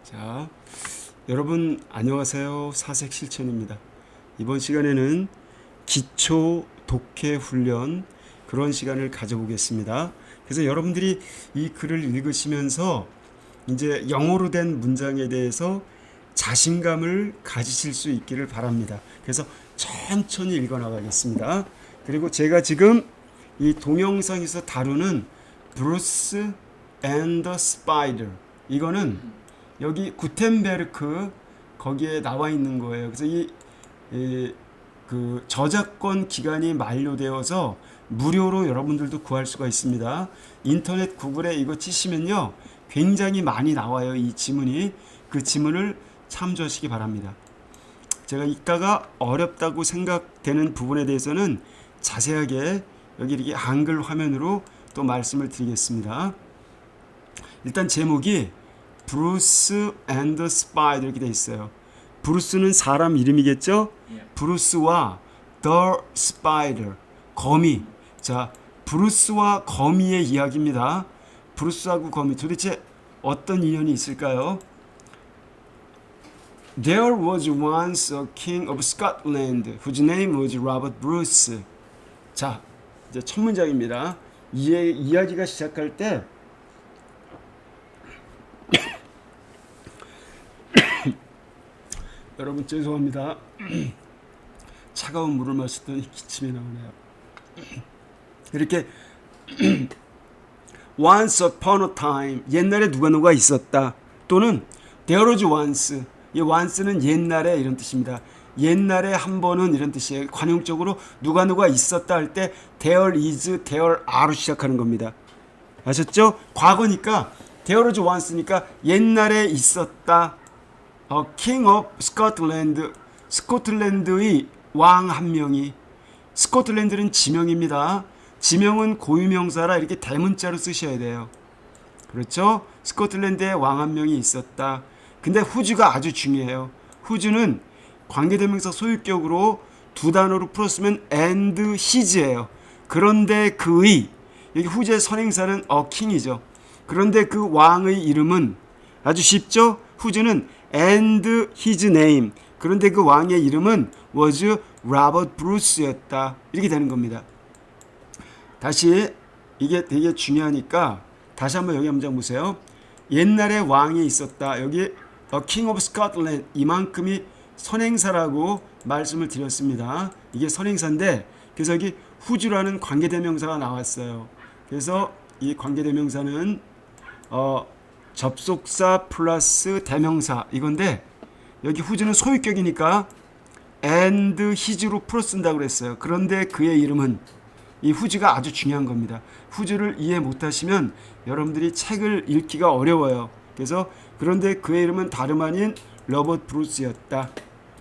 자, 여러분 안녕하세요. 사색 실천입니다. 이번 시간에는 기초 독해 훈련 그런 시간을 가져보겠습니다. 그래서 여러분들이 이 글을 읽으시면서 이제 영어로 된 문장에 대해서 자신감을 가지실 수 있기를 바랍니다. 그래서 천천히 읽어 나가겠습니다. 그리고 제가 지금 이 동영상에서 다루는 브루스 앤 더 스파이더, 이거는 여기 구텐베르크 거기에 나와 있는 거예요. 그래서 그 저작권 기간이 만료되어서 무료로 여러분들도 구할 수가 있습니다. 인터넷 구글에 이거 치시면요 굉장히 많이 나와요. 이 지문이. 그 지문을 참조하시기 바랍니다. 제가 읽다가 어렵다고 생각되는 부분에 대해서는 자세하게 여기 이렇게 한글 화면으로 또 말씀을 드리겠습니다. 일단 제목이 브루스 앤 더 스파이더 이렇게 돼 있어요. 브루스는 사람 이름이겠죠? 브루스와 더 스파이더, 거미. 자, 브루스와 거미의 이야기입니다. 브루스하고 거미, 도대체 어떤 인연이 있을까요? There was once a king of Scotland whose name was Robert Bruce. 자, 이제 첫 문장입니다. 이야기가 시작할 때 여러분 죄송합니다. 차가운 물을 마시더니 기침이 나오네요. 이렇게 once upon a time, 옛날에 누가 있었다. 또는 there was once, 이 once는 옛날에 이런 뜻입니다. 옛날에 한 번은 이런 뜻이에요. 관용적으로 누가 있었다 할 때 there is, there are로 시작하는 겁니다. 아셨죠? 과거니까 there was once니까 옛날에 있었다. king of Scotland, 스코틀랜드의 왕 한 명이, 스코틀랜드는 지명입니다. 지명은 고유명사라 이렇게 대문자로 쓰셔야 돼요. 그렇죠? 스코틀랜드에 왕 한 명이 있었다. 근데 whose가 아주 중요해요. whose는 관계대명사 소유격으로 두 단어로 풀었으면 and his예요. 그런데 그의, 여기 whose의 선행사는 king이죠. 그런데 그 왕의 이름은 아주 쉽죠? whose는 and his name. 그런데 그 왕의 이름은 was Robert Bruce였다. 이렇게 되는 겁니다. 다시 이게 되게 중요하니까 다시 한번 여기 문장 보세요. 옛날에 왕이 있었다. 여기 a king of Scotland, 이만큼이 선행사라고 말씀을 드렸습니다. 이게 선행사인데 그래서 여기 whose라는 관계대명사가 나왔어요. 그래서 이 관계대명사는 접속사 플러스 대명사 이건데 여기 whose는 소유격이니까 and his로 풀어 쓴다고 그랬어요. 그런데 그의 이름은, 이 whose가 아주 중요한 겁니다. whose를 이해 못하시면 여러분들이 책을 읽기가 어려워요. 그래서 그런데 그의 이름은 다름 아닌 로버트 브루스였다.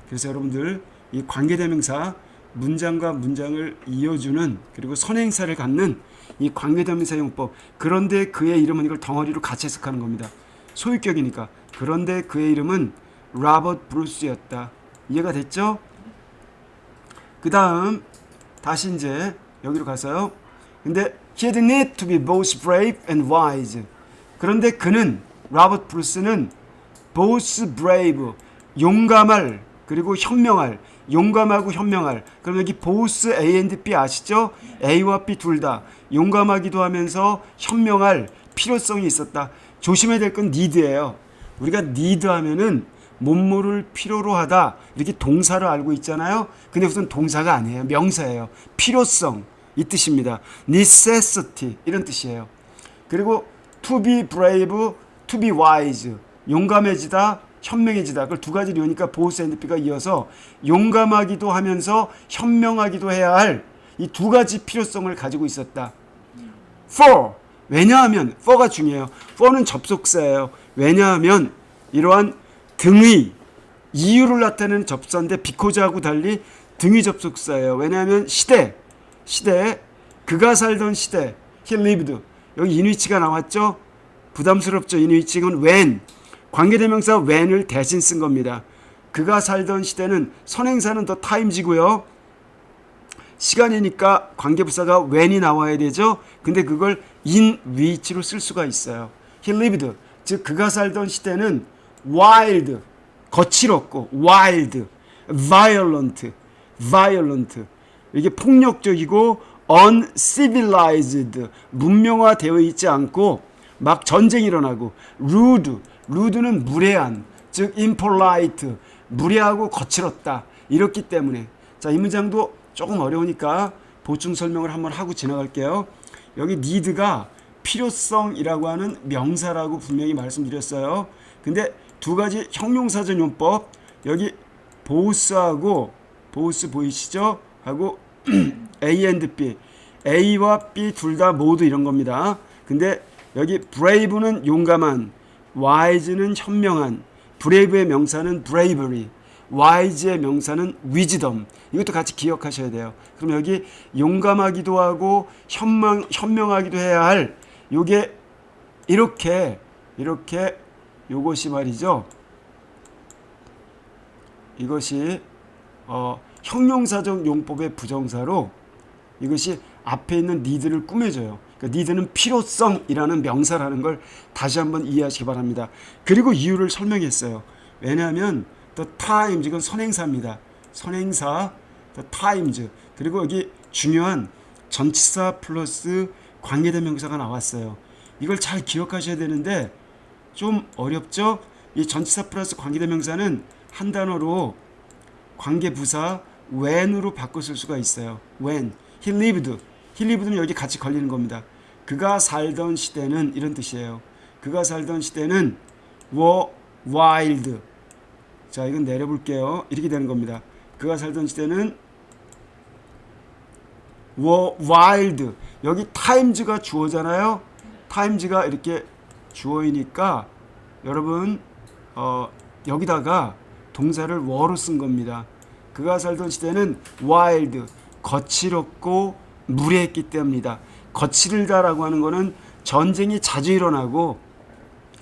그래서 여러분들 이 관계대명사 문장과 문장을 이어주는 그리고 선행사를 갖는 이 관계대명사 용법, 그런데 그의 이름은 이걸 덩어리로 같이 해석하는 겁니다. 소유격이니까 그런데 그의 이름은 로버트 브루스였다. 이해가 됐죠? 그 다음 다시 이제 여기로 가서요. 근데 he had need to be both brave and wise. 그런데 그는, 로버트 브루스는 both brave, 용감할, 그리고 현명할, 용감하고 현명할. 그럼 여기 both A and B 아시죠? A와 B 둘 다 용감하기도 하면서 현명할 필요성이 있었다. 조심해야 될 건 need예요. 우리가 need 하면은 뭐뭐를 필요로 하다 이렇게 동사로 알고 있잖아요. 근데 우선 동사가 아니에요. 명사예요. 필요성 이 뜻입니다. necessity 이런 뜻이에요. 그리고 to be brave, to be wise, 용감해지다, 현명해지다. 그걸 두 가지를 이으니까 both and B가 이어서 용감하기도 하면서 현명하기도 해야 할 이 두 가지 필요성을 가지고 있었다. for, 왜냐하면, for가 중요해요. for는 접속사예요. 왜냐하면 이러한 등의, 이유를 나타내는 접사인데 because하고 달리 등의 접속사예요. 왜냐하면 시대, 그가 살던 시대, he lived. 여기 인위치가 나왔죠? 부담스럽죠? 인위치는 when, 관계대명사 when을 대신 쓴 겁니다. 그가 살던 시대는 선행사는 더 times이고요. 시간이니까 관계부사가 when이 나와야 되죠. 근데 그걸 in which로 쓸 수가 있어요. He lived, 즉 그가 살던 시대는 wild 거칠었고 wild, violent, 이게 폭력적이고 uncivilized 문명화되어 있지 않고 막 전쟁이 일어나고 rude는 무례한, 즉 impolite 무례하고 거칠었다. 이렇기 때문에 자, 이 문장도 조금 어려우니까 보충 설명을 한번 하고 지나갈게요. 여기 need가 필요성이라고 하는 명사라고 분명히 말씀드렸어요. 근데 두 가지 형용사적 용법, 여기 보스하고 보스 보이시죠? 하고 A and B, A와 B 둘 다 모두 이런 겁니다. 근데 여기 brave는 용감한, wise는 현명한, brave의 명사는 bravery, wise의 명사는 wisdom. 이것도 같이 기억하셔야 돼요. 그럼 여기 용감하기도 하고 현명하기도 해야 할 요게 이렇게 요것이 말이죠. 이것이 형용사적 용법의 부정사로 이것이 앞에 있는 need를 꾸며줘요. 그러니까 need는 필요성이라는 명사라는 걸 다시 한번 이해하시기 바랍니다. 그리고 이유를 설명했어요. 왜냐하면 the times, 이건 선행사입니다. 선행사 the times. 그리고 여기 중요한 전치사 플러스 관계대명사가 나왔어요. 이걸 잘 기억하셔야 되는데 좀 어렵죠? 이 전치사 플러스 관계대명사는 한 단어로 관계부사 when으로 바꿔 쓸 수가 있어요. when. he lived는 여기 같이 걸리는 겁니다. 그가 살던 시대는 이런 뜻이에요. 그가 살던 시대는 were wild. 자, 이건 내려볼게요. 이렇게 되는 겁니다. 그가 살던 시대는 were wild. 여기 times가 주어잖아요. times가 이렇게 주어이니까 여러분 여기다가 동사를 were로 쓴 겁니다. 그가 살던 시대는 wild, 거칠었고 무례했기 때문이다. 거칠다라고 하는 거는 전쟁이 자주 일어나고,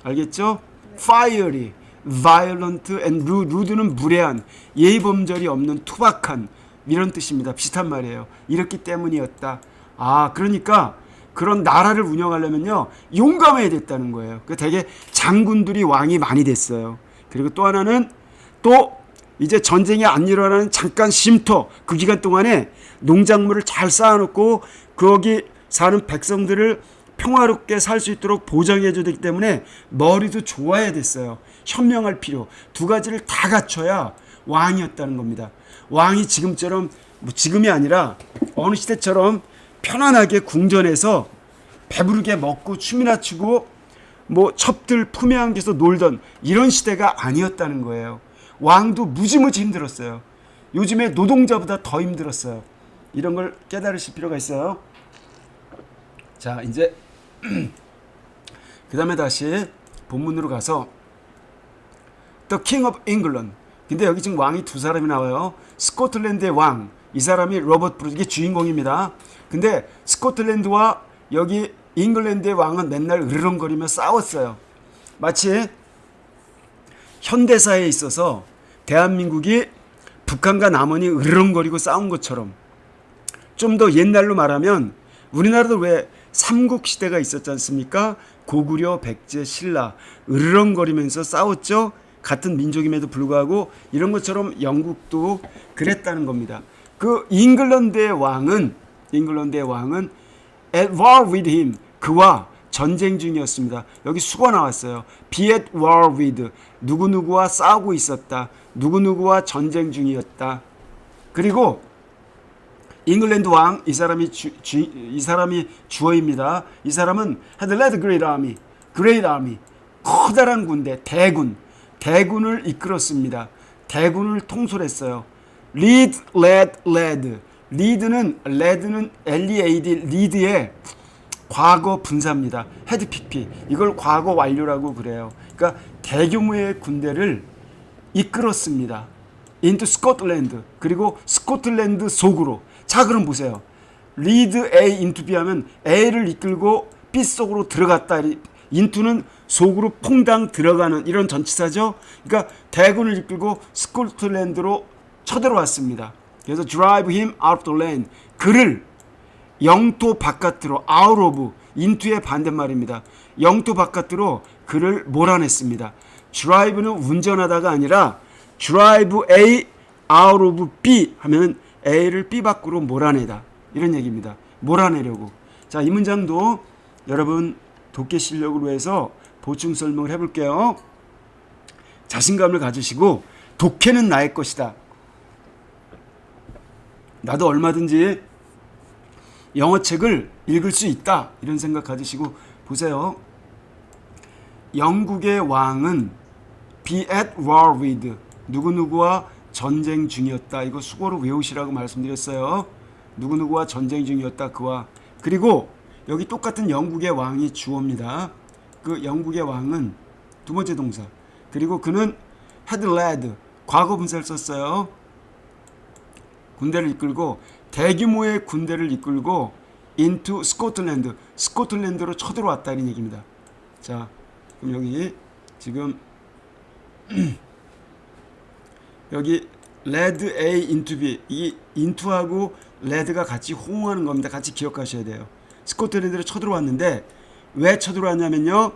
알겠죠? fiery, violent and rude는 무례한, 예의범절이 없는 투박한, 이런 뜻입니다. 비슷한 말이에요. 이렇기 때문이었다. 아, 그러니까 그런 나라를 운영하려면요 용감해야 됐다는 거예요. 그 되게 장군들이 왕이 많이 됐어요. 그리고 또 하나는 또 이제 전쟁이 안 일어나는 잠깐 쉼터, 그 기간 동안에 농작물을 잘 쌓아놓고 거기 사는 백성들을 평화롭게 살 수 있도록 보장해줘야 되기 때문에 머리도 좋아야 됐어요. 현명할 필요, 두 가지를 다 갖춰야 왕이었다는 겁니다. 왕이 지금처럼, 지금이 아니라 어느 시대처럼 편안하게 궁전에서 배부르게 먹고 춤이나 추고 첩들 품에 안겨서 놀던 이런 시대가 아니었다는 거예요. 왕도 무지무지 힘들었어요. 요즘에 노동자보다 더 힘들었어요. 이런 걸 깨달으실 필요가 있어요. 자, 이제 그 다음에 다시 본문으로 가서 The King of England. 근데 여기 지금 왕이 두 사람이 나와요. 스코틀랜드의 왕, 이 사람이 로버트 브루스, 이게 주인공입니다. 근데 스코틀랜드와 여기 잉글랜드의 왕은 맨날 으르렁거리며 싸웠어요. 마치 현대사에 있어서 대한민국이 북한과 남한이 으르렁거리고 싸운 것처럼, 좀 더 옛날로 말하면 우리나라도 왜 삼국시대가 있었지 않습니까? 고구려, 백제, 신라 으르렁거리면서 싸웠죠. 같은 민족임에도 불구하고. 이런 것처럼 영국도 그랬다는 겁니다. 그 잉글랜드의 왕은 at war with him, 그와 전쟁 중이었습니다. 여기 수거 나왔어요. be at war with, 누구누구와 싸우고 있었다. 누구누구와 전쟁 중이었다. 그리고 잉글랜드 왕, 이 사람이 주어입니다. 이 사람은 had led great army, 커다란 군대, 대군을 이끌었습니다. 대군을 통솔했어요. lead, led. lead는 lead, lead의 과거 분사입니다. had pp, 이걸 과거 완료라고 그래요. 그러니까 대규모의 군대를 이끌었습니다. into Scotland, 그리고 스코틀랜드 속으로. 자, 그럼 보세요. lead A into B 하면 A를 이끌고 B 속으로 들어갔다. into는 속으로 퐁당 들어가는 이런 전치사죠. 그러니까 대군을 이끌고 스코틀랜드로 쳐들어왔습니다. 그래서 drive him out of the land, 그를 영토 바깥으로, out of, into의 반대말입니다. 영토 바깥으로 그를 몰아냈습니다. drive는 운전하다가 아니라 drive A out of B 하면 A를 B 밖으로 몰아내다. 이런 얘기입니다. 몰아내려고. 자, 이 문장도 여러분 독해 실력으로 해서 보충 설명을 해볼게요. 자신감을 가지시고 독해는 나의 것이다. 나도 얼마든지 영어책을 읽을 수 있다. 이런 생각 가지시고 보세요. 영국의 왕은 be at war with 누구누구와 전쟁 중이었다. 이거 수고로 외우시라고 말씀드렸어요. 누구누구와 전쟁 중이었다. 그와. 그리고 여기 똑같은 영국의 왕이 주어입니다. 그 영국의 왕은 두 번째 동사. 그리고 그는 had led 과거 분사를 썼어요. 군대를 이끌고 대규모의 군대를 이끌고 into 스코틀랜드 스코틀랜드로 쳐들어왔다 이런 얘기입니다. 자, 그럼 여기 지금 여기 led A into B 이 into하고 led가 같이 호응하는 겁니다. 같이 기억하셔야 돼요. 스코틀랜드로 쳐들어왔는데 왜 쳐들어왔냐면요.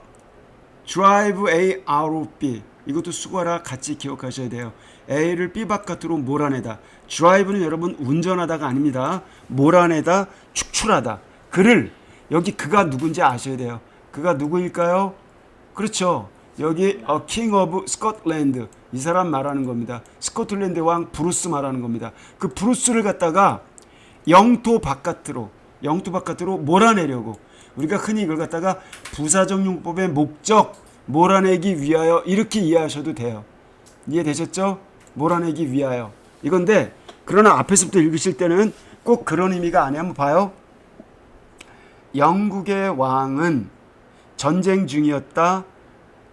drive A out of B 이것도 수고하라 같이 기억하셔야 돼요. A를 B 바깥으로 몰아내다. drive는 여러분 운전하다가 아닙니다. 몰아내다, 축출하다. 그를 여기 그가 누군지 아셔야 돼요. 그가 누구일까요? 그렇죠. 여기 king of Scotland 이 사람 말하는 겁니다. 스코틀랜드 왕 브루스 말하는 겁니다. 그 브루스를 갖다가 영토 바깥으로 몰아내려고 우리가 흔히 이걸 갖다가 부사적용법의 목적 몰아내기 위하여 이렇게 이해하셔도 돼요. 이해되셨죠? 몰아내기 위하여 이건데 그러나 앞에서부터 읽으실 때는 꼭 그런 의미가 아니에요. 한번 봐요. 영국의 왕은 전쟁 중이었다.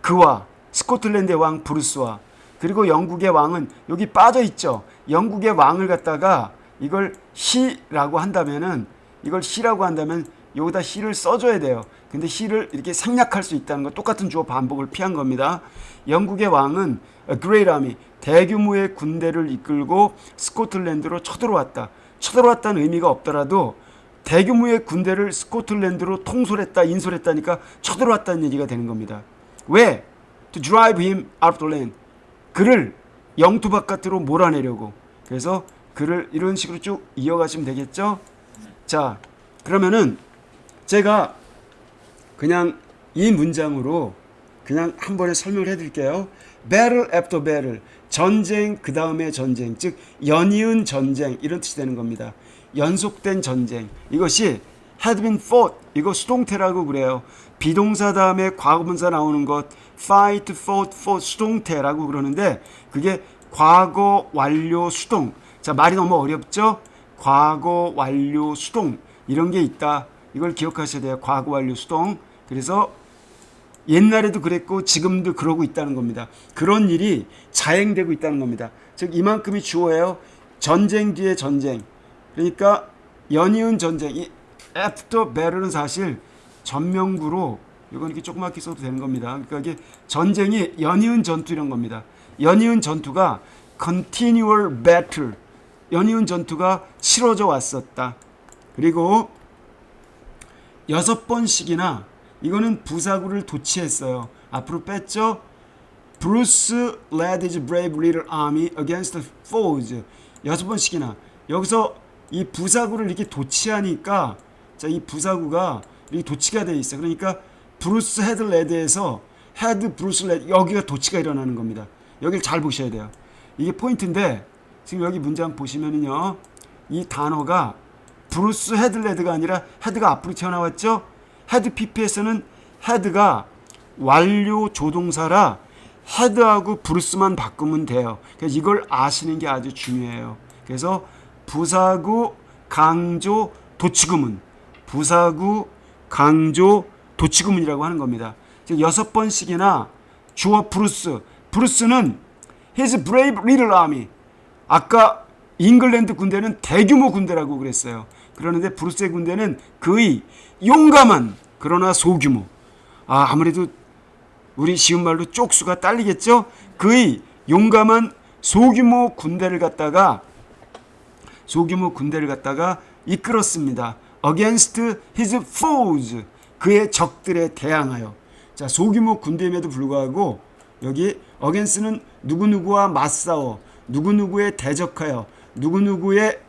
그와 스코틀랜드의 왕 브루스와 그리고 영국의 왕은 여기 빠져 있죠. 영국의 왕을 갖다가 이걸 he라고 한다면은 이걸 he라고 한다면 여기다 he를 써줘야 돼요. 근데 he를 이렇게 생략할 수 있다는 거 똑같은 주어 반복을 피한 겁니다. 영국의 왕은 a great army 대규모의 군대를 이끌고 스코틀랜드로 쳐들어왔다. 쳐들어왔다는 의미가 없더라도 대규모의 군대를 스코틀랜드로 통솔했다, 인솔했다니까 쳐들어왔다는 얘기가 되는 겁니다. 왜? To drive him out of the land. 그를 영토 바깥으로 몰아내려고. 그래서 그를 이런 식으로 쭉 이어가시면 되겠죠? 자, 그러면은 제가 그냥 이 문장으로 그냥 한 번에 설명을 해드릴게요. Battle after battle. 전쟁 그 다음에 전쟁. 즉 연이은 전쟁 이런 뜻이 되는 겁니다. 연속된 전쟁. 이것이 had been fought. 이거 수동태라고 그래요. 비동사 다음에 과거분사 나오는 것 fight, fought, fought 수동태라고 그러는데 그게 과거 완료 수동. 자, 말이 너무 어렵죠? 과거 완료 수동 이런 게 있다. 이걸 기억하셔야 돼요. 과거 완료 수동. 그래서 옛날에도 그랬고 지금도 그러고 있다는 겁니다. 그런 일이 자행되고 있다는 겁니다. 즉 이만큼이 주어예요. 전쟁 뒤에 전쟁. 그러니까 연이은 전쟁. 이 after battle는 사실 전명구로 이건 이렇게 조그맣게 써도 되는 겁니다. 그러니까 이게 전쟁이 연이은 전투 이런 겁니다. 연이은 전투가 continual battle. 연이은 전투가 치러져 왔었다. 그리고 6번씩이나 이거는 부사구를 도치했어요. 앞으로 뺐죠. Bruce led his brave little army against the foes. 6번씩이나 여기서 이 부사구를 이렇게 도치하니까 자, 이 부사구가 이렇게 도치가 되어 있어. 그러니까 브루스 헤드 레드에서 헤드 브루스 레드 여기가 도치가 일어나는 겁니다. 여기를 잘 보셔야 돼요. 이게 포인트인데 지금 여기 문장 보시면은요. 이 단어가 브루스 헤드 레드가 아니라 헤드가 앞으로 튀어나왔죠. 헤드 PP에서는 헤드가 완료 조동사라 헤드하고 브루스만 바꾸면 돼요. 그래서 이걸 아시는 게 아주 중요해요. 그래서 부사구 강조 도치구문 부사구 강조 도치구문이라고 하는 겁니다. 6번씩이나 주어 브루스는 his brave little army 아까 잉글랜드 군대는 대규모 군대라고 그랬어요. 그러는데 브루스의 군대는 그의 용감한 그러나 소규모 아무래도 우리 쉬운 말로 쪽수가 딸리겠죠. 그의 용감한 소규모 군대를 갖다가 이끌었습니다. against his foes 그의 적들에 대항하여. 자, 소규모 군대임에도 불구하고 여기 against는 누구누구와 맞싸워, 누구누구에 대적하여, 누구누구에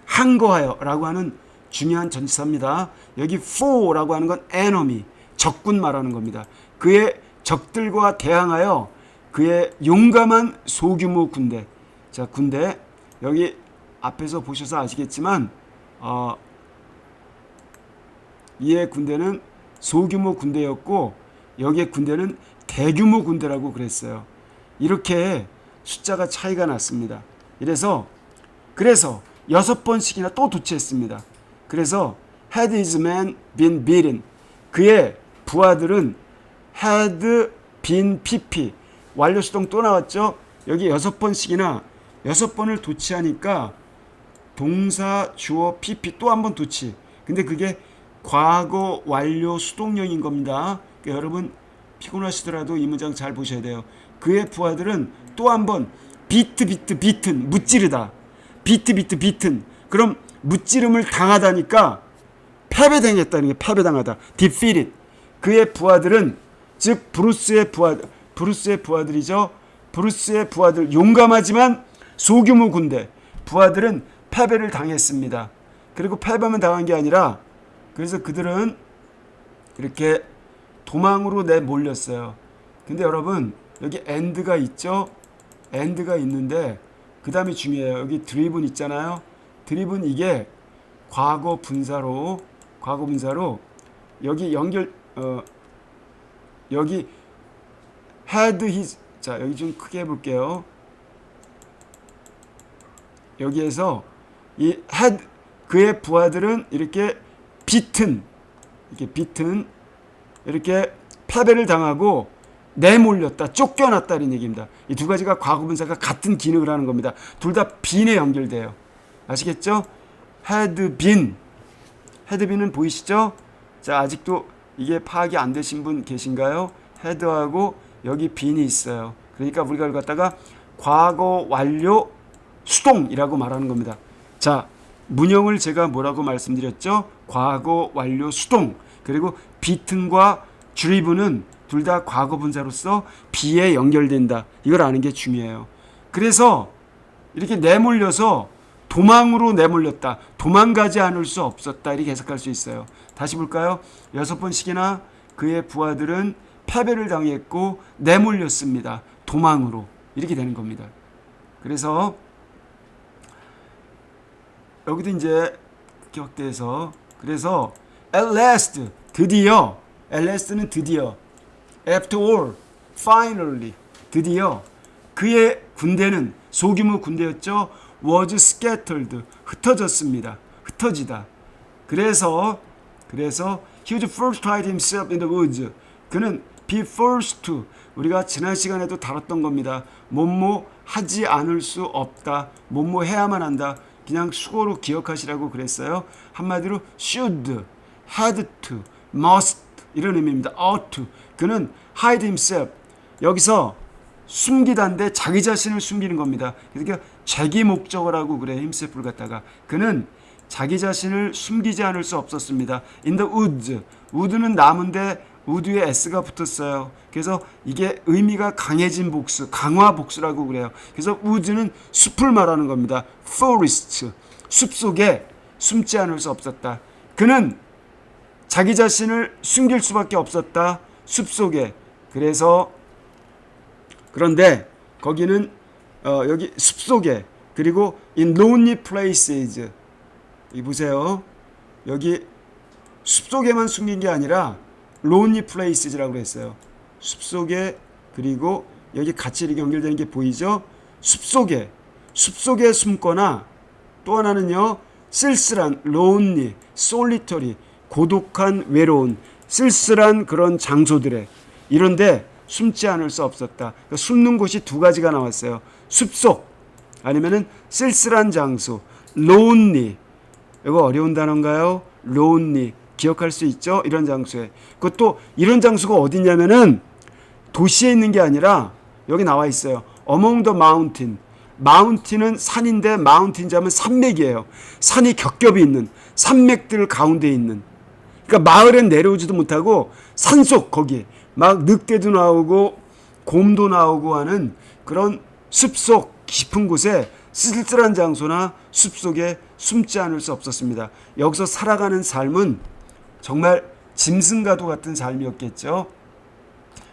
항거하여 라고 하는 중요한 전치사입니다. 여기 for라고 하는 건 enemy, 적군 말하는 겁니다. 그의 적들과 대항하여 그의 용감한 소규모 군대. 자, 군대 여기 앞에서 보셔서 아시겠지만 이의 군대는 소규모 군대였고 여기의 군대는 대규모 군대라고 그랬어요. 이렇게 숫자가 차이가 났습니다. 그래서 6번씩이나 또 도취했습니다. 그래서 had his men been beaten, 그의 부하들은 had been pp, 완료수동 또 나왔죠. 여기 6번씩이나 6번을 도취하니까 동사 주어 pp 또 한 번 도취. 근데 그게 과거 완료 수동형인 겁니다. 그러니까 여러분 피곤하시더라도 이 문장 잘 보셔야 돼요. 그의 부하들은 또 한 번 비튼 무찌르다. 비튼. 그럼 무찌름을 당하다니까 패배당했다는 게 패배당하다. defeated. 그의 부하들은 즉 브루스의 부하들이죠. 브루스의 부하들, 용감하지만 소규모 군대 부하들은 패배를 당했습니다. 그리고 패배만 당한 게 아니라 그래서 그들은 이렇게 도망으로 내몰렸어요. 근데 여러분 여기 end가 있죠. end가 있는데 그 다음이 중요해요. 여기 driven 있잖아요. driven 이게 과거 분사로 여기 여기 had his, 자 여기 좀 크게 해볼게요. 여기에서 이 had, 그의 부하들은 이렇게 이렇게 패배를 당하고 내몰렸다, 쫓겨났다는 얘기입니다. 이 두 가지가 과거분사가 같은 기능을 하는 겁니다. 둘 다 bene에 연결돼요. 아시겠죠? had been은 보이시죠? 자, 아직도 이게 파악이 안 되신 분 계신가요? had하고 여기 been이 있어요. 그러니까 우리가 이걸 갖다가 과거 완료 수동이라고 말하는 겁니다. 자, 문형을 제가 뭐라고 말씀드렸죠? 과거 완료 수동. 그리고 beaten과 driven은 둘 다 과거 분사로서 be에 연결된다. 이걸 아는 게 중요해요. 그래서 이렇게 내몰려서 도망으로 내몰렸다. 도망가지 않을 수 없었다. 이렇게 해석할 수 있어요. 다시 볼까요? 6번씩이나 그의 부하들은 패배를 당했고 내몰렸습니다. 도망으로. 이렇게 되는 겁니다. 그래서 여기도 이제 확대해서 그래서 at last, 드디어, at last는 드디어, after all, finally, 드디어 그의 군대는 소규모 군대였죠. was scattered, 흩어졌습니다. 흩어지다. 그래서 he would first hide himself in the woods. 그는 be forced to, 우리가 지난 시간에도 다뤘던 겁니다. 뭐뭐 하지 않을 수 없다. 뭐뭐 해야만 한다. 그냥 수고로 기억하시라고 그랬어요. 한마디로 should, had to, must 이런 의미입니다. ought to. 그는 hide himself. 여기서 숨기다인데 자기 자신을 숨기는 겁니다. 그러니까 자기 목적을 하고 그래. himself를 갖다가. 그는 자기 자신을 숨기지 않을 수 없었습니다. in the woods. wood는 나무인데 woods에 s가 붙었어요. 그래서 이게 의미가 강해진 복수, 강화 복수라고 그래요. 그래서 woods는 숲을 말하는 겁니다. forest. 숲 속에 숨지 않을 수 없었다. 그는 자기 자신을 숨길 수밖에 없었다. 숲 속에. 그런데 거기는 여기 숲 속에, 그리고 in lonely places. 이 보세요. 여기 숲 속에만 숨긴 게 아니라 lonely places라고 했어요. 숲 속에, 그리고 여기 같이 이렇게 연결되는 게 보이죠? 숲 속에 숨거나, 또 하나는요, 쓸쓸한 lonely, solitary, 고독한, 외로운, 쓸쓸한 그런 장소들에, 이런데 숨지 않을 수 없었다. 그러니까 숨는 곳이 두 가지가 나왔어요. 숲속 아니면은 쓸쓸한 장소, lonely. 이거 어려운 단어인가요? lonely. 기억할 수 있죠? 이런 장소에. 그것도 이런 장소가 어디냐면은 도시에 있는 게 아니라 여기 나와 있어요. among the mountain. 마운틴은 산인데 마운틴 하면 산맥이에요. 산이 겹겹이 있는, 산맥들 가운데 있는. 그러니까 마을엔 내려오지도 못하고 산속, 거기 막 늑대도 나오고 곰도 나오고 하는 그런 숲속 깊은 곳에 쓸쓸한 장소나 숲속에 숨지 않을 수 없었습니다. 여기서 살아가는 삶은 정말 짐승과도 같은 삶이었겠죠.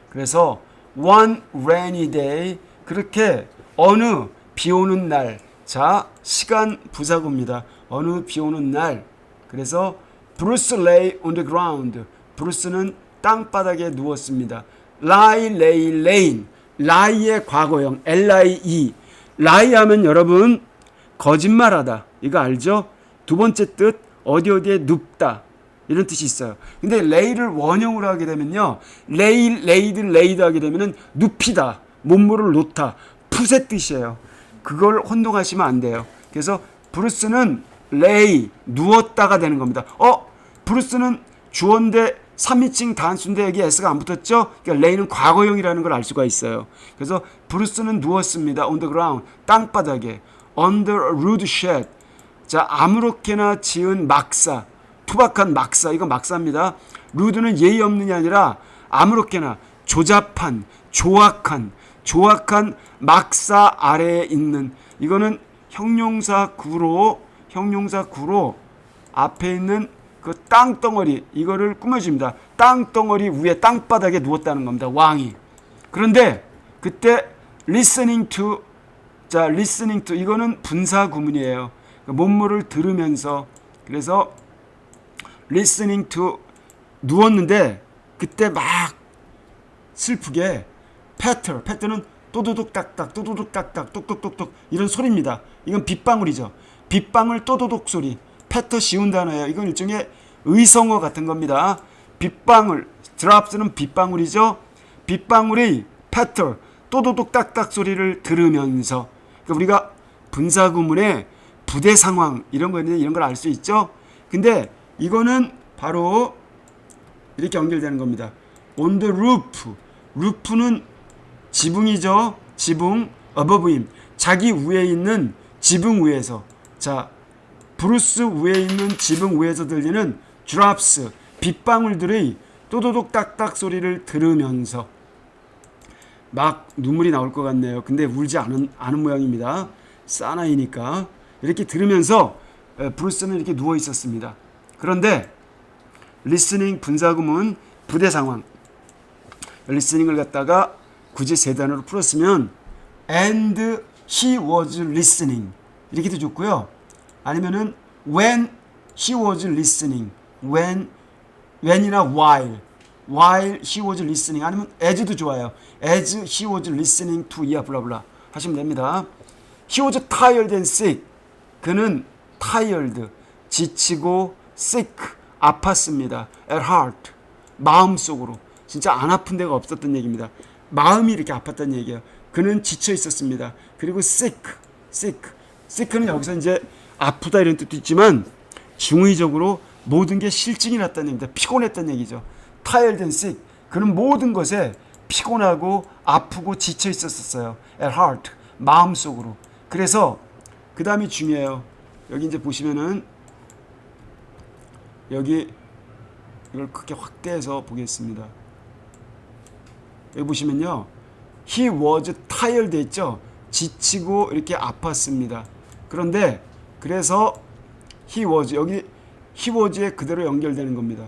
그래서 one rainy day, 그렇게 어느 비 오는 날, 자 시간 부사구입니다. 어느 비 오는 날. 그래서 Bruce lay on the ground. 브루스는 땅바닥에 누웠습니다. lie, lay, lain. lie의 과거형 lie. lie 하면 여러분 거짓말하다, 이거 알죠? 두 번째 뜻 어디에 눕다, 이런 뜻이 있어요. 근데 lay를 원형으로 하게 되면요, lay, laid, laid 하게 되면은 눕히다, 몸무를 놓다, 풋의 뜻이에요. 그걸 혼동하시면 안 돼요. 그래서 브루스는 lay, 누웠다가 되는 겁니다. 브루스는 주어인데 3인칭 단수인데 여기 s가 안 붙었죠? 그러니까 lay는 과거형이라는 걸 알 수가 있어요. 그래서 브루스는 누웠습니다. on the ground, 땅바닥에. under a rude shed. 자, 아무렇게나 지은 막사, 투박한 막사, 이거 막사입니다. rude는 예의 없는이 아니라 아무렇게나 조잡한, 조악한 막사 아래에 있는, 이거는 형용사 구로 앞에 있는 그 땅덩어리, 이거를 꾸며줍니다. 땅덩어리 위에 땅바닥에 누웠다는 겁니다. 왕이. 그런데 그때 listening to, 자 listening to, 이거는 분사 구문이에요. 몸무를 들으면서. 그래서 listening to, 누웠는데 그때 막 슬프게 패터는 또도독 딱딱, 또도독 딱딱, 똑똑똑똑, 이런 소리입니다. 이건 빗방울이죠. 빗방울 또도독 소리. 패터 쉬운 단어예요. 이건 일종의 의성어 같은 겁니다. 빗방울, drops는 빗방울이죠. 빗방울의 패터, 또도독 딱딱 소리를 들으면서. 그러니까 우리가 분사구문의 부대 상황 이런 거 있는데 이런 걸 알 수 있죠. 근데 이거는 바로 이렇게 연결되는 겁니다. on the roof. roof는 지붕이죠. 지붕, above him. 자기 위에 있는 지붕 위에서. 자, 브루스 위에 있는 지붕 위에서 들리는 drops, 빗방울들의 또도독 딱딱 소리를 들으면서. 막 눈물이 나올 것 같네요. 근데 울지 않은 모양입니다. 사나이니까. 이렇게 들으면서 브루스는 이렇게 누워 있었습니다. 그런데 listening 분사구문 부대 상황. listening을 갖다가 굳이 세 단어로 풀었으면 and he was listening 이렇게도 좋고요. 아니면은 when he was listening, when이나 while he was listening, 아니면 as도 좋아요. as he was listening to, 이야 블라블라 하시면 됩니다. he was tired and sick. 그는 tired, 지치고, sick, 아팠습니다. at heart, 마음속으로. 진짜 안 아픈 데가 없었던 얘기입니다. 마음이 이렇게 아팠다는 얘기예요. 그는 지쳐 있었습니다. 그리고 sick는 여기서 이제 아프다 이런 뜻도 있지만 중의적으로 모든 게 실증이 났다는 얘기입니다. 피곤했다는 얘기죠. tired and sick. 그는 모든 것에 피곤하고 아프고 지쳐 있었어요. at heart, 마음속으로. 그래서 그 다음이 중요해요. 여기 이제 보시면은 여기 이걸 크게 확대해서 보겠습니다. 여기 보시면요, he was tired 했죠. 지치고 이렇게 아팠습니다. 그런데 그래서 he was, 여기 he was에 그대로 연결되는 겁니다.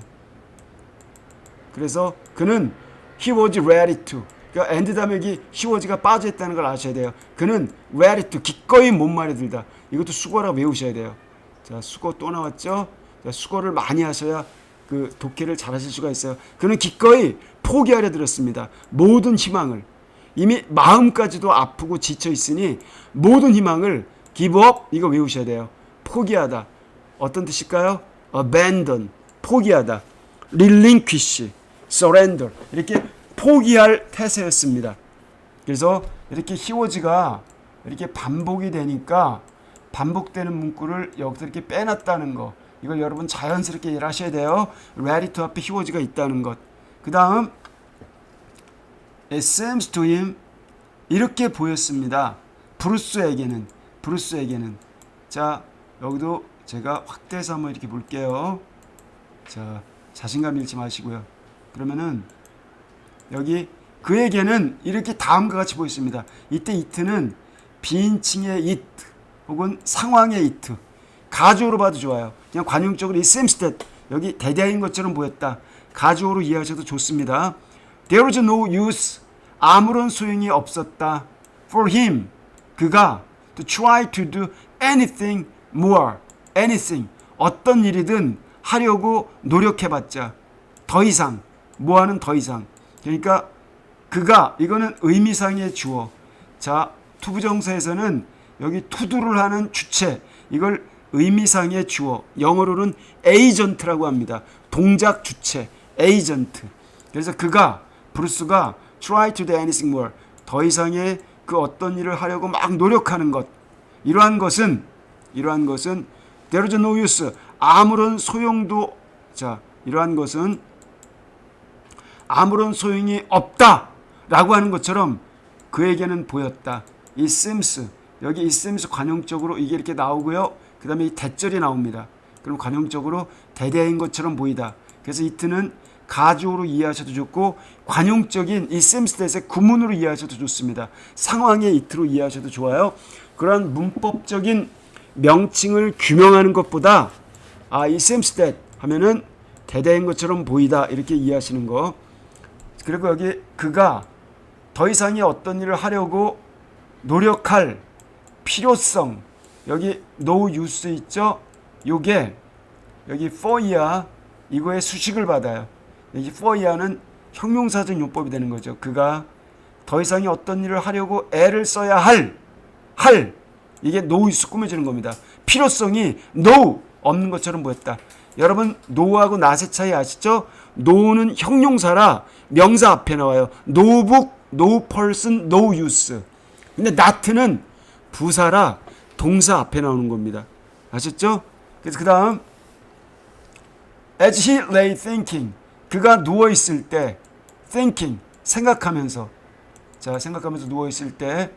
그래서 그는 he was ready to, 그러니까 and 다음에 여기 he was가 빠져있다는 걸 아셔야 돼요. 그는 ready to, 기꺼이 못말에 들다. 이것도 수거라고 외우셔야 돼요. 자, 수거 또 나왔죠. 자, 수거를 많이 하셔야 그 독해를 잘 하실 수가 있어요. 그는 기꺼이 포기하려 들었습니다. 모든 희망을. 이미 마음까지도 아프고 지쳐 있으니 모든 희망을 give up, 이거 외우셔야 돼요. 포기하다. 어떤 뜻일까요? abandon, 포기하다. relinquish, surrender, 이렇게 포기할 태세였습니다. 그래서 이렇게 히워즈가 이렇게 반복이 되니까 반복되는 문구를 여기서 이렇게 빼놨다는 거, 이걸 여러분 자연스럽게 이해를 하셔야 돼요. ready to 앞에 히워즈가 있다는 것. 그 다음 it seems to him, 이렇게 보였습니다. 브루스에게는. 자, 여기도 제가 확대해서 한번 이렇게 볼게요. 자, 자신감 잃지 마시고요. 그러면은 여기 그에게는 이렇게 다음과 같이 보였습니다. 이때 it는 비인칭의 it 혹은 상황의 it, 가주어로 봐도 좋아요. 그냥 관용적으로 it seems that 여기 대대인 것처럼 보였다. 가주어로 이해하셔도 좋습니다. There was no use, 아무런 소용이 없었다. For him, 그가 to try to do anything more, anything, 어떤 일이든 하려고 노력해봤자 더 이상, 뭐하는 더 이상. 그러니까 그가, 이거는 의미상의 주어. 자, 투부정사에서는 여기 투두를 하는 주체, 이걸 의미상의 주어, 영어로는 에이전트라고 합니다. 동작 주체, 에이전트. 그래서 그가, 브루스가 try to do anything more, 더 이상의 그 어떤 일을 하려고 막 노력하는 것, 이러한 것은 there is no use, 아무런 소용도, 자, 이러한 것은 아무런 소용이 없다 라고 하는 것처럼 그에게는 보였다. it seems, 여기 it seems 관용적으로 이게 이렇게 나오고요. 그 다음에 이 대절이 나옵니다. 그럼 관용적으로 대대인 것처럼 보이다. 그래서 it는 가주어로 이해하셔도 좋고, 관용적인 이 seems that의 구문으로 이해하셔도 좋습니다. 상황의 it로 이해하셔도 좋아요. 그러한 문법적인 명칭을 규명하는 것보다 이 seems that 하면은 대대인 것처럼 보이다, 이렇게 이해하시는 거. 그리고 여기 그가 더 이상의 어떤 일을 하려고 노력할 필요성, 여기 no use 있죠? 요게 여기 for이야, 이거의 수식을 받아요. 여기 for이야는 형용사적 용법이 되는 거죠. 그가 더 이상의 어떤 일을 하려고 애를 써야 할 이게 no use 꾸며지는 겁니다. 필요성이 no 없는 것처럼 보였다. 여러분 no하고 not의 차이 아시죠? no는 형용사라 명사 앞에 나와요. no book, no person, no use. 근데 not는 부사라 동사 앞에 나오는 겁니다. 아셨죠? 그래서 그 다음 as he lay thinking, 그가 누워있을 때, thinking, 생각하면서, 자, 생각하면서 누워있을 때,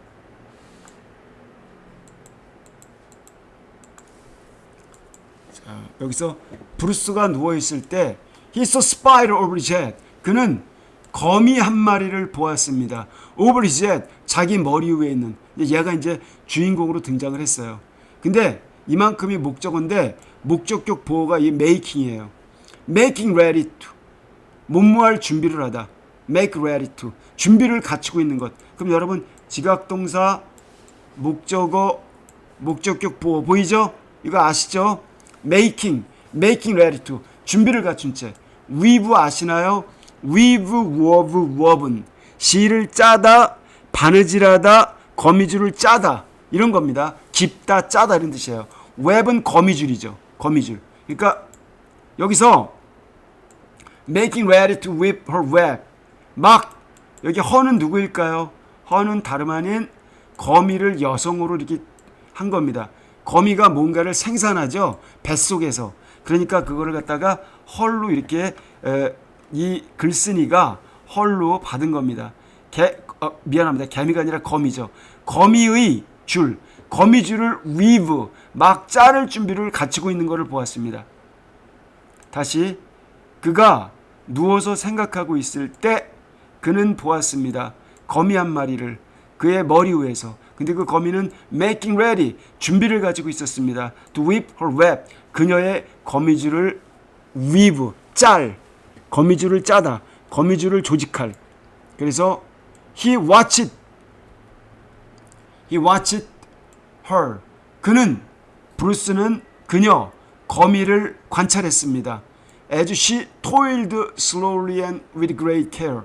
자, 여기서 브루스가 누워있을 때 he saw spider over his head, 그는 거미 한 마리를 보았습니다. over his head, 자기 머리 위에 있는, 얘가 이제 주인공으로 등장을 했어요. 근데 이만큼이 목적어인데 목적격 보호가 이 making이에요. making ready to, 문무할 준비를 하다. make ready to, 준비를 갖추고 있는 것. 그럼 여러분 지각동사, 목적어, 목적격 보호 보이죠? 이거 아시죠? making ready to, 준비를 갖춘 채. weave 아시나요? weave, wob은 실을 짜다, 바느질하다, 거미줄을 짜다, 이런 겁니다. 깁다, 짜다, 이런 뜻이에요. web은 거미줄이죠. 거미줄. 그러니까 여기서 making ready to whip her web, 막 여기 her는 누구일까요? her는 다름 아닌 거미를 여성으로 이렇게 한 겁니다. 거미가 뭔가를 생산하죠. 뱃속에서. 그러니까 그거를 갖다가 her로 이렇게 이 글쓴이가 her로 받은 겁니다. 미안합니다. 개미가 아니라 거미죠. 거미의 줄, 거미줄을 weave, 막 자를 준비를 갖추고 있는 것을 보았습니다. 다시, 그가 누워서 생각하고 있을 때 그는 보았습니다. 거미 한 마리를 그의 머리 위에서. 근데 그 거미는 making ready, 준비를 가지고 있었습니다. to whip her web, 그녀의 거미줄을 weave, 거미줄을 짜다, 거미줄을 조직할. 그래서 he watched her, 그는, 브루스는 그녀 거미를 관찰했습니다. as she toiled slowly and with great care,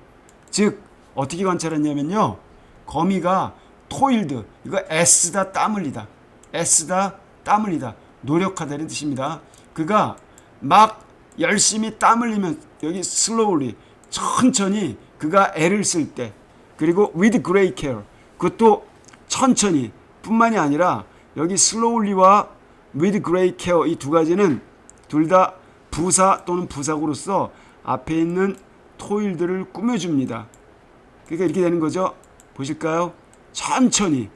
즉 어떻게 관찰했냐면요, 거미가 toiled, 이거 애쓰다, 땀 흘리다, 애쓰다, 땀 흘리다, 노력하다는 뜻입니다. 그가 막 열심히 땀 흘리면, 여기 slowly, 천천히 그가 애를 쓸 때, 그리고 with great care, 그것도 천천히 뿐만이 아니라 여기 slowly와 with great care, 이 두 가지는 둘 다 부사 또는 부사구로서 앞에 있는 toil들을 꾸며줍니다. 그러니까 이렇게 되는 거죠. 보실까요? 천천히,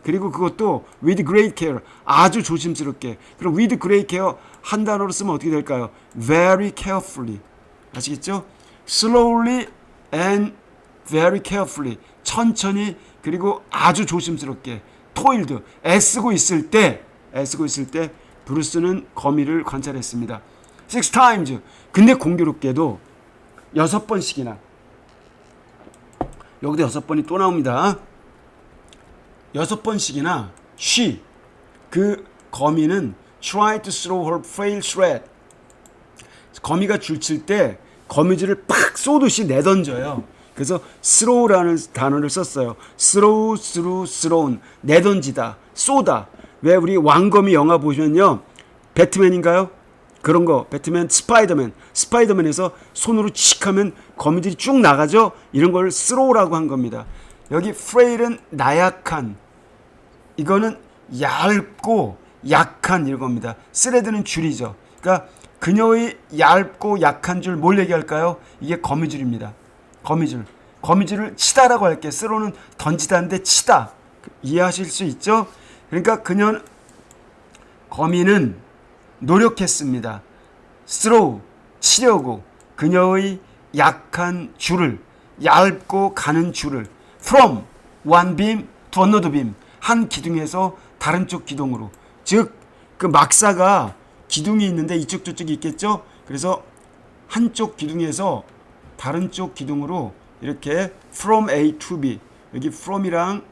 그리고 그것도 with great care, 아주 조심스럽게. 그럼 with great care 한 단어로 쓰면 어떻게 될까요? very carefully. 아시겠죠? slowly and very carefully 천천히 그리고 아주 조심스럽게 toiled 애쓰고 있을 때 브루스는 거미를 관찰했습니다. 6 times 근데 공교롭게도 6번씩이나 여기도 6번이 또 나옵니다. 6번씩이나 she 그 거미는 try to throw her frail thread 거미가 줄칠 때 거미줄을 팍 쏘듯이 내던져요. 그래서 throw라는 단어를 썼어요. thrown 내던지다 쏘다. 왜 우리 왕거미 영화 보시면요 배트맨인가요? 그런 거 배트맨 스파이더맨에서 손으로 칙 하면 거미들이 쭉 나가죠. 이런 걸 throw라고 한 겁니다. 여기 frail은 나약한 이거는 얇고 약한 이런 겁니다. thread는 줄이죠. 그러니까 그녀의 얇고 약한 줄 뭘 얘기할까요? 이게 거미줄입니다. 거미줄을 치다라고 할게요. throw는 던지다인데 치다 이해하실 수 있죠? 그러니까 거미는 노력했습니다. throw 치려고 그녀의 약한 줄을 얇고 가는 줄을 from one beam to another beam 한 기둥에서 다른 쪽 기둥으로 즉 그 막사가 기둥이 있는데 이쪽 저쪽이 있겠죠. 그래서 한쪽 기둥에서 다른 쪽 기둥으로 이렇게 from A to B 여기 from이랑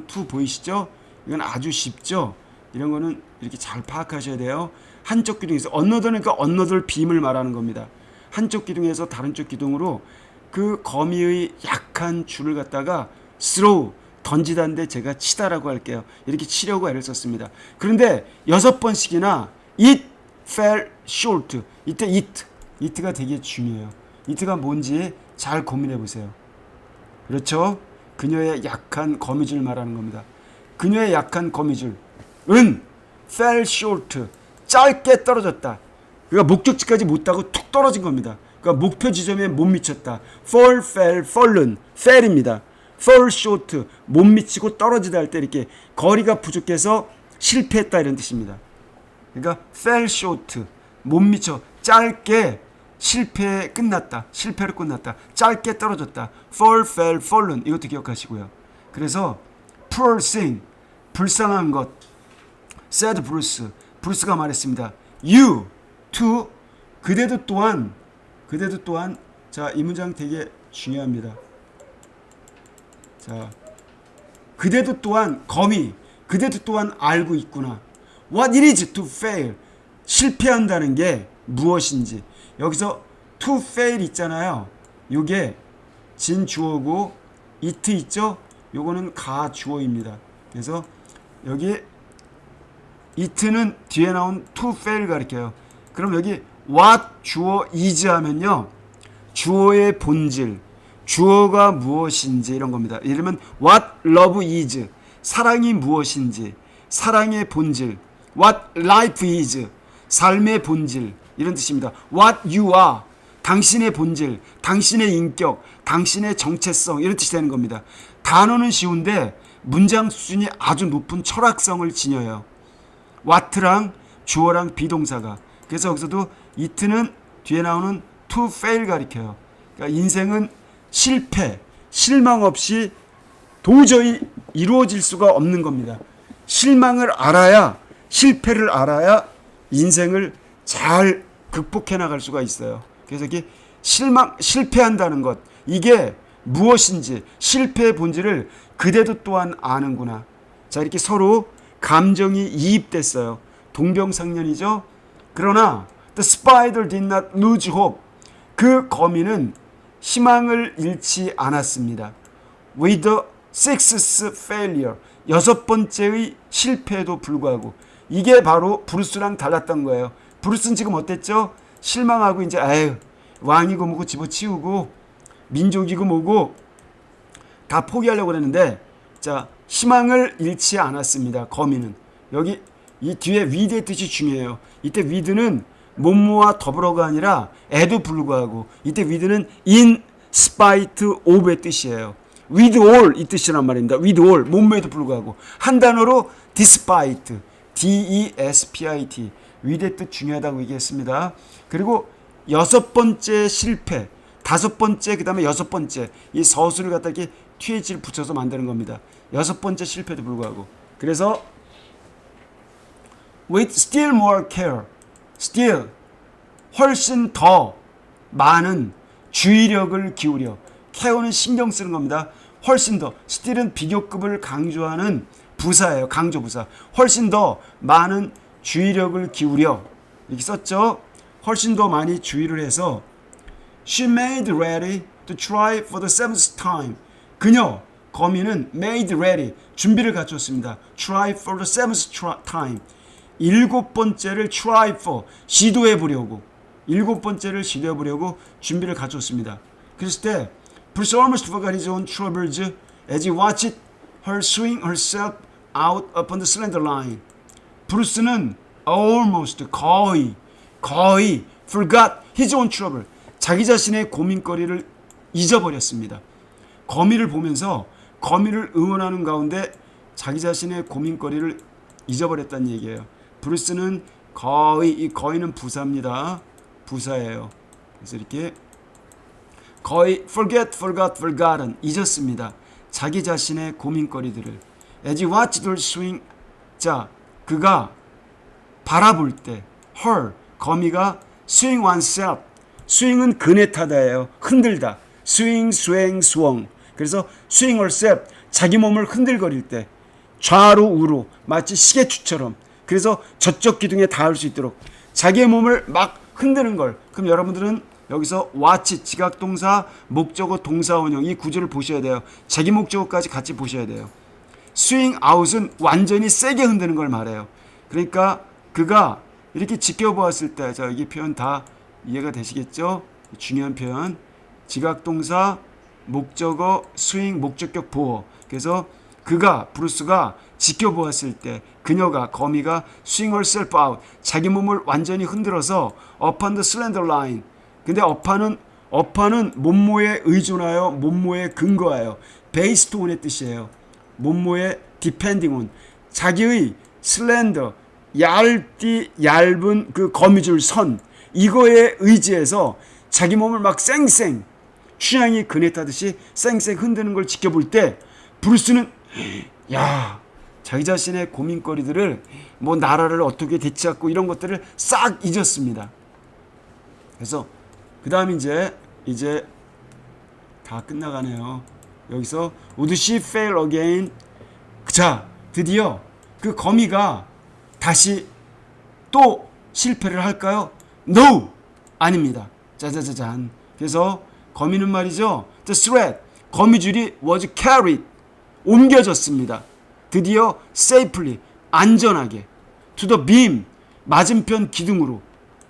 to 보이시죠? 이건 아주 쉽죠. 이런 거는 이렇게 잘 파악하셔야 돼요. 한쪽 기둥에서 another니까 another beam을 말하는 겁니다. 한쪽 기둥에서 다른 쪽 기둥으로 그 거미의 약한 줄을 갖다가 throw 던지다인데 제가 치다라고 할게요. 이렇게 치려고 애를 썼습니다. 그런데 6번씩이나 it fell short 이때 it가 되게 중요해요. it가 뭔지 잘 고민해 보세요. 그렇죠? 그녀의 약한 거미줄 말하는 겁니다. 그녀의 약한 거미줄은 fell short 짧게 떨어졌다. 그러니까 목적지까지 못 가고 툭 떨어진 겁니다. 그러니까 목표 지점에 못 미쳤다. fall, fell, fallen, fell입니다. fall short 못 미치고 떨어지다 할 때 이렇게 거리가 부족해서 실패했다 이런 뜻입니다. 그러니까 fell short 못 미쳐 짧게 실패로 끝났다. 짧게 떨어졌다. fall, fell, fallen 이것도 기억하시고요. 그래서 poor thing 불쌍한 것 said 브루스가 말했습니다. you to 그대도 또한 자, 이 문장 되게 중요합니다. 자, 그대도 또한 거미 그대도 또한 알고 있구나. What it is to fail 실패한다는 게 무엇인지. 여기서 to fail 있잖아요. 요게 진주어고 it 있죠? 요거는 가주어입니다. 그래서 여기 it는 뒤에 나온 to fail 가리켜요. 그럼 여기 what 주어 is 하면요. 주어의 본질, 주어가 무엇인지 이런 겁니다. 예를 들면 what love is, 사랑이 무엇인지, 사랑의 본질. what life is, 삶의 본질 이런 뜻입니다. what you are, 당신의 본질, 당신의 인격, 당신의 정체성 이런 뜻이 되는 겁니다. 단어는 쉬운데 문장 수준이 아주 높은 철학성을 지녀요. what랑 주어랑 비동사가. 그래서 여기서도 it는 뒤에 나오는 to fail 가리켜요. 그러니까 인생은 실패, 실망 없이 도저히 이루어질 수가 없는 겁니다. 실망을 알아야, 실패를 알아야 인생을 잘 극복해 나갈 수가 있어요. 그래서 이게 실패한다는 것, 이게 무엇인지, 실패의 본질을 그대도 또한 아는구나. 자, 이렇게 서로 감정이 이입됐어요. 동병상련이죠. 그러나 the spider did not lose hope. 그 거미는 희망을 잃지 않았습니다. With the sixth failure. 6번째의 실패에도 불구하고. 이게 바로 브루스랑 달랐던 거예요. 브루스는 지금 어땠죠? 실망하고 이제 왕이고 뭐고 집어치우고 민족이고 뭐고 다 포기하려고 그랬는데 자, 희망을 잃지 않았습니다. 거미는. 여기 이 뒤에 with의 뜻이 중요해요. 이때 with는 뭐뭐와 더불어가 아니라 에도 불구하고 이때 with는 in spite of의 뜻이에요. with all 이 뜻이란 말입니다. with all 뭐뭐에도 불구하고 한 단어로 despite despite with의 뜻 중요하다고 얘기했습니다. 그리고 6번째 실패 다섯 번째 그다음에 여섯 번째 이 서술을 갖다 이렇게 th를 붙여서 만드는 겁니다. 여섯 번째 실패도 불구하고. 그래서 with still more care, still 훨씬 더 많은 주의력을 기울여. care는 신경 쓰는 겁니다. 훨씬 더 still은 비교급을 강조하는 부사예요. 강조 부사. 훨씬 더 많은 주의력을 기울여. 이렇게 썼죠. 훨씬 더 많이 주의를 해서 she made ready to try for the seventh time. 그녀 거미는 made ready 준비를 갖췄습니다. try for the seventh time. 일곱 번째를 try for 시도해 보려고. 일곱 번째를 시도해 보려고 준비를 갖췄습니다. 그랬을 때 Bruce almost forgot his own troubles as he watched her swing herself out upon the slender line. 브루스는 almost 거의 forgot his own trouble. 자기 자신의 고민거리를 잊어버렸습니다. 거미를 보면서 거미를 응원하는 가운데 자기 자신의 고민거리를 잊어버렸다는 얘기예요. 브루스는 거의, 이 거의는 부사입니다. 부사예요. 그래서 이렇게 거의 forgotten 잊었습니다. 자기 자신의 고민거리들을. As he watched her swing. 자, 그가 바라볼 때 her 거미가 swing oneself. 스윙은 그네 타다예요. 흔들다. swing. 그래서 swing herself 자기 몸을 흔들거릴 때 좌로 우로 마치 시계추처럼. 그래서 저쪽 기둥에 닿을 수 있도록 자기의 몸을 막 흔드는 걸. 그럼 여러분들은 여기서 watch 지각동사 목적어 동사원형 이 구조를 보셔야 돼요. 자기 목적어까지 같이 보셔야 돼요. swing out은 완전히 세게 흔드는 걸 말해요. 그러니까 그가 이렇게 지켜보았을 때, 자, 이 표현 다 이해가 되시겠죠? 중요한 표현. 지각동사, 목적어, 스윙, 목적격 보어. 그래서 그가, 브루스가 지켜보았을 때, 그녀가, 거미가 swing herself out, 자기 몸을 완전히 흔들어서 upon the slender line. 근데 upon은 몸모에 의존하여, 몸모에 근거하여, based on의 뜻이에요. 몸모에 depending on, 자기의 slender, 얇은 그 거미줄 선, 이거에 의지해서 자기 몸을 막 쌩쌩 취향이 그네 타듯이 쌩쌩 흔드는 걸 지켜볼 때 브루스는 야, 자기 자신의 고민거리들을 뭐 나라를 어떻게 대체하고 이런 것들을 싹 잊었습니다. 그래서 그 다음 이제 다 끝나가네요. 여기서 would she fail again? 자, 드디어 그 거미가 다시 또 실패를 할까요? No! 아닙니다. 짜자자잔. 그래서 거미는 말이죠. The thread, 거미줄이 was carried, 옮겨졌습니다. 드디어 safely, 안전하게 to the beam, 맞은편 기둥으로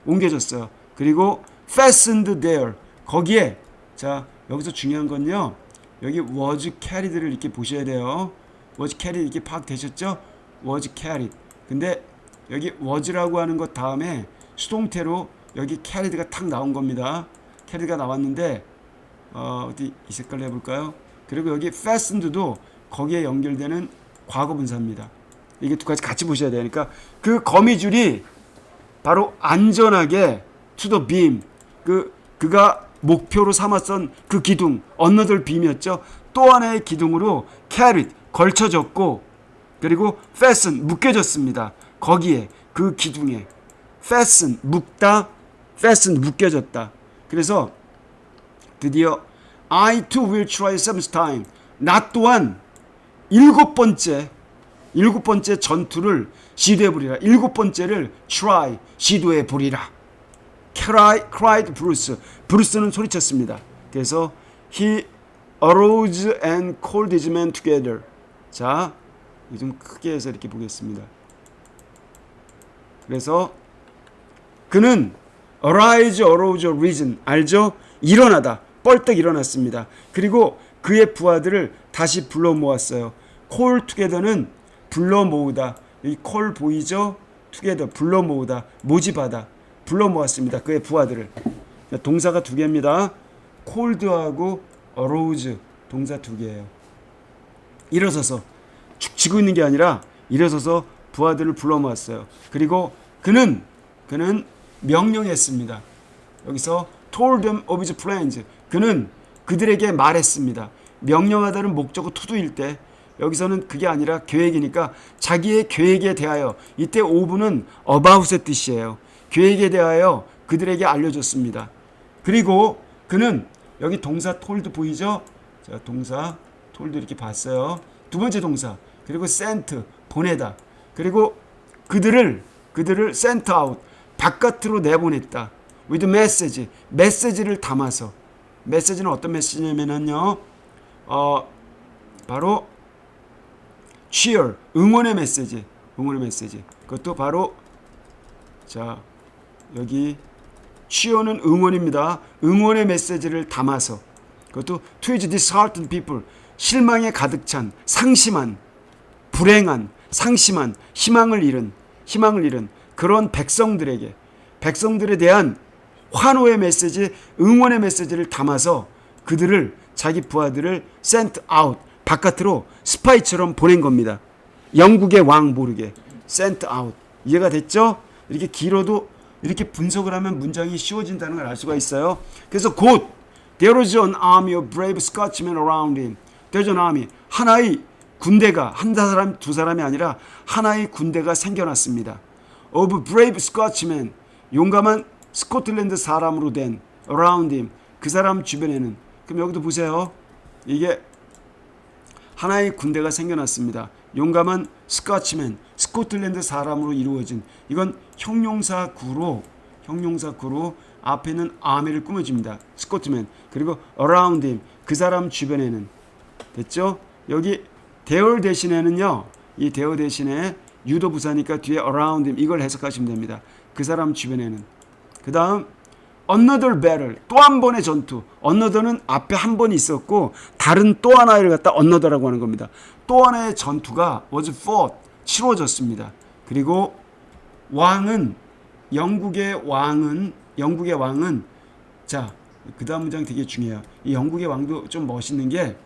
옮겨졌어요. 그리고 fastened there, 거기에 자 여기서 중요한 건요. 여기 was carried를 이렇게 보셔야 돼요. was carried 이렇게 파악되셨죠? was carried. 근데 여기 was라고 하는 것 다음에 수동태로 여기 carried가 탁 나온 겁니다. carried가 나왔는데 어디 이 색깔로 해볼까요? 그리고 여기 fastened도 거기에 연결되는 과거분사입니다. 이게 두 가지 같이 보셔야 되니까 그 거미줄이 바로 안전하게 to the beam, 그가 목표로 삼았던 그 기둥, another beam이었죠. 또 하나의 기둥으로 carried, 걸쳐졌고, 그리고 fasten, 묶여졌습니다. 거기에, 그 기둥에. fasten, 묶다, fasten, 묶여졌다. 그래서 드디어 I too will try seventh time. 나 또한 일곱 번째 전투를 시도해보리라. 일곱 번째를 try, 시도해보리라. cried Bruce. 브루스는 소리쳤습니다. 그래서 he arose and called his men together. 자, 좀 크게 해서 이렇게 보겠습니다. 그래서 그는 arose, risen, 알죠? 일어나다, 뻘떡 일어났습니다. 그리고 그의 부하들을 다시 불러 모았어요. call together는 불러 모으다. 이 call 보이죠? together, 불러 모으다, 모집하다. 불러 모았습니다. 그의 부하들을. 동사가 두 개입니다. called하고 arose, 동사 두 개예요. 일어서서 축 치고 있는 게 아니라 일어서서 부하들을 불러 모았어요. 그리고 그는 명령했습니다. 여기서 told them of his plans, 그는 그들에게 말했습니다. 명령하다는 목적어 투두일 때 여기서는 그게 아니라 계획이니까 자기의 계획에 대하여, 이때 ove는 about의 뜻이에요. 계획에 대하여 그들에게 알려줬습니다. 그리고 그는 여기 동사 told 보이죠? 자, 동사 told 이렇게 봤어요. 두 번째 동사, 그리고 sent 보내다, 그리고 그들을 sent out 바깥으로 내보냈다. with message 메시지를 담아서. 메시지는 어떤 메시지냐면요, 바로 cheer 응원의 메시지, 그것도 바로, 자 여기 cheer는 응원입니다. 응원의 메시지를 담아서, 그것도 to his disheartened people 실망에 가득 찬, 상심한, 불행한, 상심한, 희망을 잃은 그런 백성들에 대한 환호의 메시지, 응원의 메시지를 담아서 그들을, 자기 부하들을 sent out 바깥으로 스파이처럼 보낸 겁니다. 영국의 왕 모르게 sent out. 이해가 됐죠? 이렇게 길어도 이렇게 분석을 하면 문장이 쉬워진다는 걸 알 수가 있어요. 그래서 곧 there was an army of brave Scotchmen around him. there was an army, 하나의 군대가, 한 사람 두 사람이 아니라 하나의 군대가 생겨났습니다. of brave Scotchmen, 용감한 스코틀랜드 사람으로 된 around him, 그 사람 주변에는. 그럼 여기도 보세요. 이게 하나의 군대가 생겨났습니다. 용감한 스코치맨, 스코틀랜드 사람으로 이루어진, 이건 형용사구로 앞에는 army를 꾸며줍니다. 스코트맨, 그리고 around him, 그 사람 주변에는. 됐죠? 여기 there 대신에는요, 이 there 대신에 유도 부사니까 뒤에 around him 이걸 해석하시면 됩니다. 그 사람 주변에는. 그 다음 another battle, 또 한 번의 전투. another는 앞에 한 번 있었고 다른 또 하나를 갖다 another라고 하는 겁니다. 또 하나의 전투가 was fought, 치러졌습니다. 그리고 영국의 왕은 자, 그 다음 문장 되게 중요해요. 이 영국의 왕도 좀 멋있는 게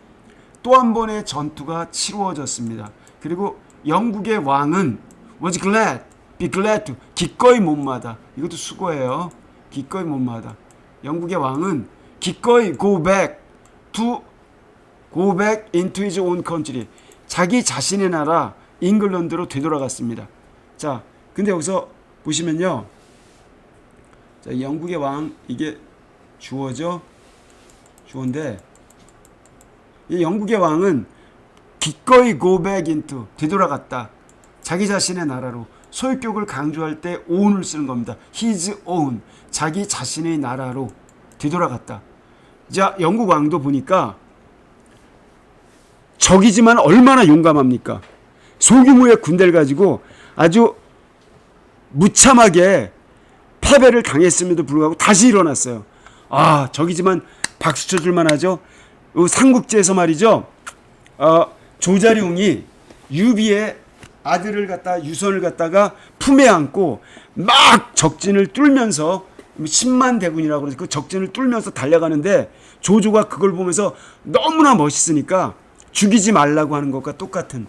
또 한 번의 전투가 치루어졌습니다. 그리고 영국의 왕은 was glad, be glad to, 기꺼이 못마다. 이것도 수고예요. 기꺼이 못마다. 영국의 왕은 기꺼이 go back into his own country, 자기 자신의 나라 잉글랜드로 되돌아갔습니다. 자, 근데 여기서 보시면요, 자, 영국의 왕, 이게 주어죠. 주어인데 이 영국의 왕은 기꺼이 go back into, 되돌아갔다. 자기 자신의 나라로. 소유격을 강조할 때 own을 쓰는 겁니다. his own, 자기 자신의 나라로 되돌아갔다. 자, 영국 왕도 보니까 적이지만 얼마나 용감합니까? 소규모의 군대를 가지고 아주 무참하게 패배를 당했음에도 불구하고 다시 일어났어요. 아, 적이지만 박수 쳐줄만 하죠. 삼국지에서 말이죠, 조자룡이 유비의 아들을 갖다, 유선을 갖다가 품에 안고 막 적진을 뚫면서 10만 대군이라고 그래서 그 적진을 뚫면서 달려가는데 조조가 그걸 보면서 너무나 멋있으니까 죽이지 말라고 하는 것과 똑같은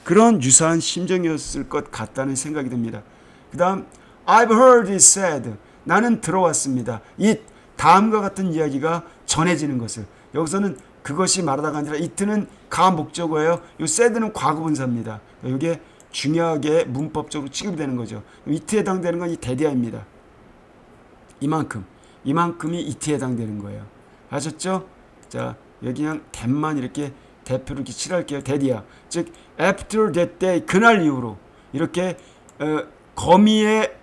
그런 유사한 심정이었을 것 같다는 생각이 듭니다. 그 다음 I've heard it said, 나는 들어왔습니다. 이 다음과 같은 이야기가 전해지는 것을. 여기서는 그것이 말하다가 아니라 it는 가 목적어예요. 이 said는 과거분사입니다. 이게 중요하게 문법적으로 취급이 되는 거죠. it에 해당되는 건 이 대디아입니다. 이만큼이 it에 해당되는 거예요. 아셨죠? 자, 여기 그냥 that만 이렇게 대표로 이렇게 칠할게요. 대디아. 즉 after that day, 그날 이후로 이렇게 거미의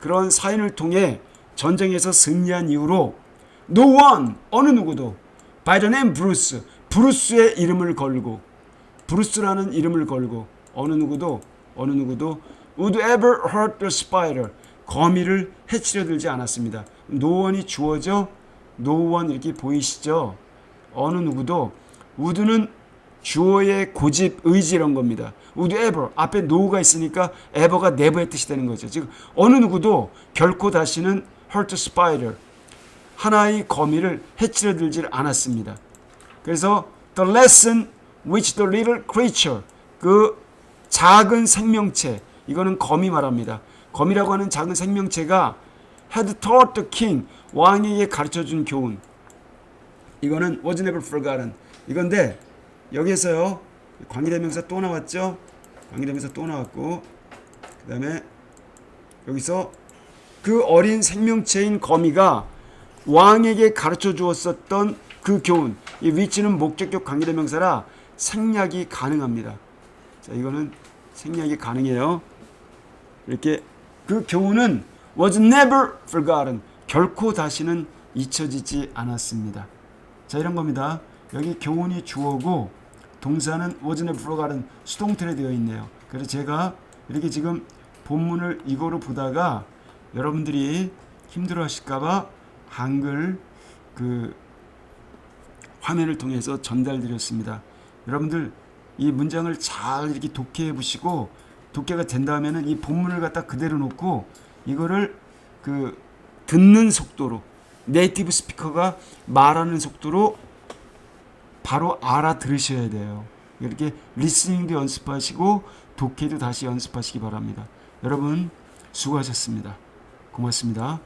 그런 사인을 통해 전쟁에서 승리한 이후로 no one, 어느 누구도 by the name Bruce, 브루스의 이름을 걸고, 브루스라는 이름을 걸고 어느 누구도 would ever hurt the spider, 거미를 해치려 들지 않았습니다. no one이 주어져. no one 이렇게 보이시죠? 어느 누구도, would는 주어의 고집, 의지 이런 겁니다. would ever, 앞에 no가 있으니까 ever가 never의 뜻이 되는 거죠. 즉 어느 누구도 결코 다시는 hurt the spider, 하나의 거미를 해치려 들지 않았습니다. 그래서 the lesson which the little creature, 그 작은 생명체, 이거는 거미 말합니다. 거미라고 하는 작은 생명체가 had taught the king, 왕에게 가르쳐준 교훈. 이거는 was never forgotten. 이건데 여기에서요. 관계대명사 또 나왔죠? 관계대명사 또 나왔고 그 다음에 여기서 그 어린 생명체인 거미가 왕에게 가르쳐 주었었던 그 교훈. 이 which는 목적격 관계대명사라 생략이 가능합니다. 자, 이거는 생략이 가능해요. 이렇게 그 교훈은 was never forgotten. 결코 다시는 잊혀지지 않았습니다. 자, 이런 겁니다. 여기 교훈이 주어고 동사는 was never forgotten 수동태로 되어 있네요. 그래서 제가 이렇게 지금 본문을 이거로 보다가 여러분들이 힘들어 하실까봐 한글 그 화면을 통해서 전달드렸습니다. 여러분들 이 문장을 잘 이렇게 독해해 보시고 독해가 된 다음에는 이 본문을 갖다 그대로 놓고 이거를 그 듣는 속도로 네이티브 스피커가 말하는 속도로 바로 알아들으셔야 돼요. 이렇게 리스닝도 연습하시고 독해도 다시 연습하시기 바랍니다. 여러분 수고하셨습니다. 고맙습니다.